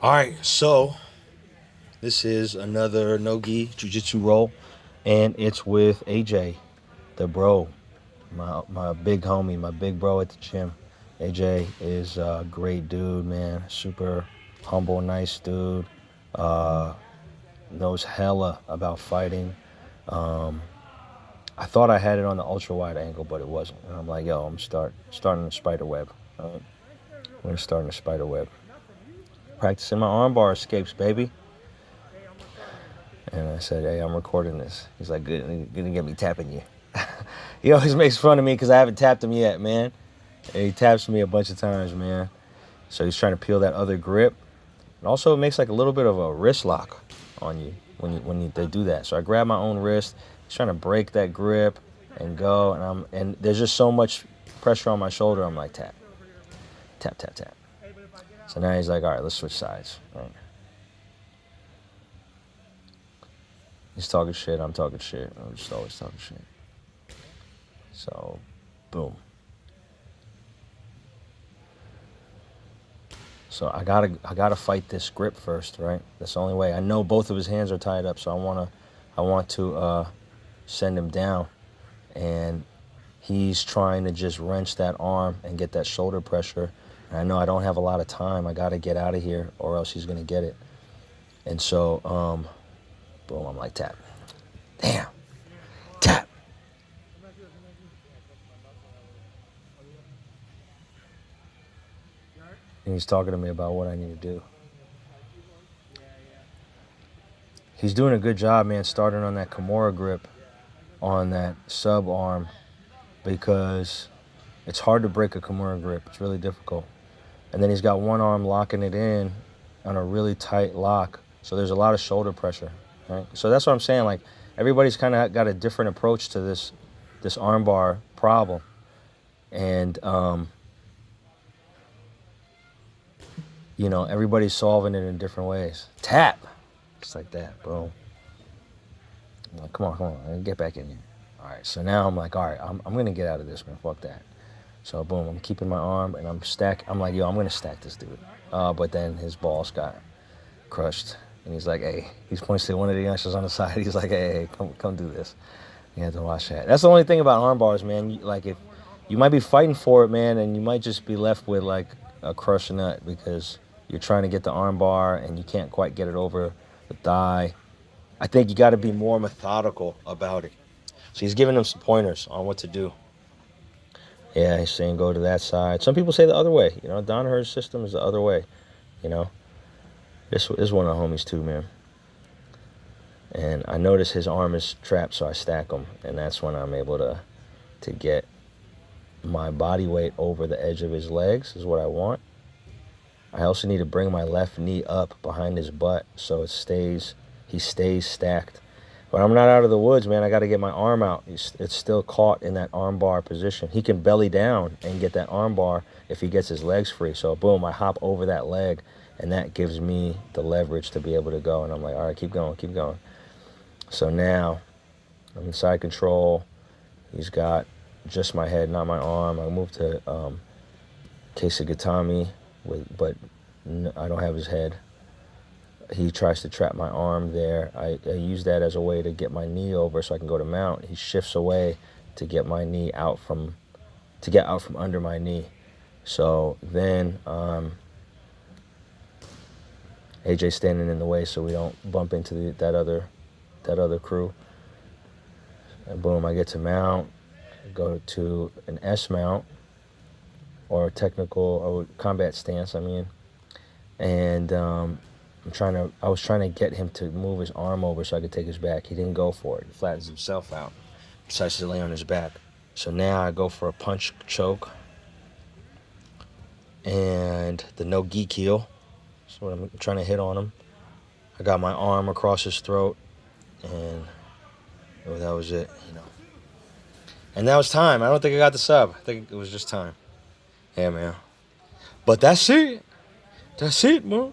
All right, so this is another no-gi jiu-jitsu roll, and it's with AJ, the bro, my big homie, my big bro at the gym. AJ is a great dude, man. Super humble, nice dude. Uh, Knows hella about fighting. Um, I thought I had it on the ultra wide angle, but it wasn't. And I'm like, yo, I'm starting a spider web. We're starting a spider web. Practicing my armbar escapes, baby. And I said, hey, I'm recording this. He's like, good, gonna get me tapping you. He always makes fun of me because I haven't tapped him yet, man. And he taps me a bunch of times, man. So he's trying to peel that other grip. And also it makes like a little bit of a wrist lock on you when they do that. So I grab my own wrist. He's trying to break that grip and go. And there's just so much pressure on my shoulder. I'm like, tap, tap, tap, tap. So now he's like, all right, let's switch sides. Right. He's talking shit, I'm talking shit. I'm just always talking shit. So, boom. So I gotta fight this grip first, right? That's the only way. I know both of his hands are tied up, so I want to send him down, and he's trying to just wrench that arm and get that shoulder pressure. And I know I don't have a lot of time. I gotta get out of here, or else he's gonna get it. And so, boom, I'm like, tap, damn, tap. And he's talking to me about what I need to do. He's doing a good job, man, starting on that Kimura grip on that sub arm, because it's hard to break a Kimura grip. It's really difficult. And then he's got one arm locking it in on a really tight lock. So there's a lot of shoulder pressure, right? So that's what I'm saying. Like, everybody's kind of got a different approach to this armbar problem. And, everybody's solving it in different ways. Tap. Just like that, bro. I'm like, come on, get back in here. All right, so now I'm like, all right, I'm going to get out of this, man. Fuck that. So, boom, I'm keeping my arm, and I'm like, yo, I'm going to stack this dude. But then his balls got crushed. And he's like, hey, he's pointing to one of the youngsters on the side. He's like, hey, come do this. You have to watch that. That's the only thing about arm bars, man. If you might be fighting for it, man, and you might just be left with, like, a crushed nut because you're trying to get the arm bar and you can't quite get it over the thigh. I think you got to be more methodical about it. So he's giving them some pointers on what to do. Yeah, he's saying go to that side. Some people say the other way. Danaher's system is the other way. This is one of the homies too, man. And I notice his arm is trapped, so I stack him. And that's when I'm able to get my body weight over the edge of his legs is what I want. I also need to bring my left knee up behind his butt so he stays stacked. But I'm not out of the woods, man. I got to get my arm out. It's still caught in that arm bar position. He can belly down and get that arm bar if he gets his legs free. So, boom, I hop over that leg, and that gives me the leverage to be able to go. And I'm like, all right, keep going, keep going. So now I'm in side control. He's got just my head, not my arm. I move to Kesagatami, but I don't have his head. He tries to trap my arm there. I use that as a way to get my knee over so I can go to mount. He shifts away to get my knee out from under my knee. So then AJ's standing in the way so we don't bump into that other crew. And boom, I get to mount. I go to an S mount, or technical or combat stance, and I was trying to get him to move his arm over so I could take his back. He didn't go for it. He flattens himself out. Decides to lay on his back. So now I go for a punch choke and the no gi keel. So I'm trying to hit on him. I got my arm across his throat, and that was it, And that was time. I don't think I got the sub. I think it was just time. Yeah, man. But that's it. That's it, man.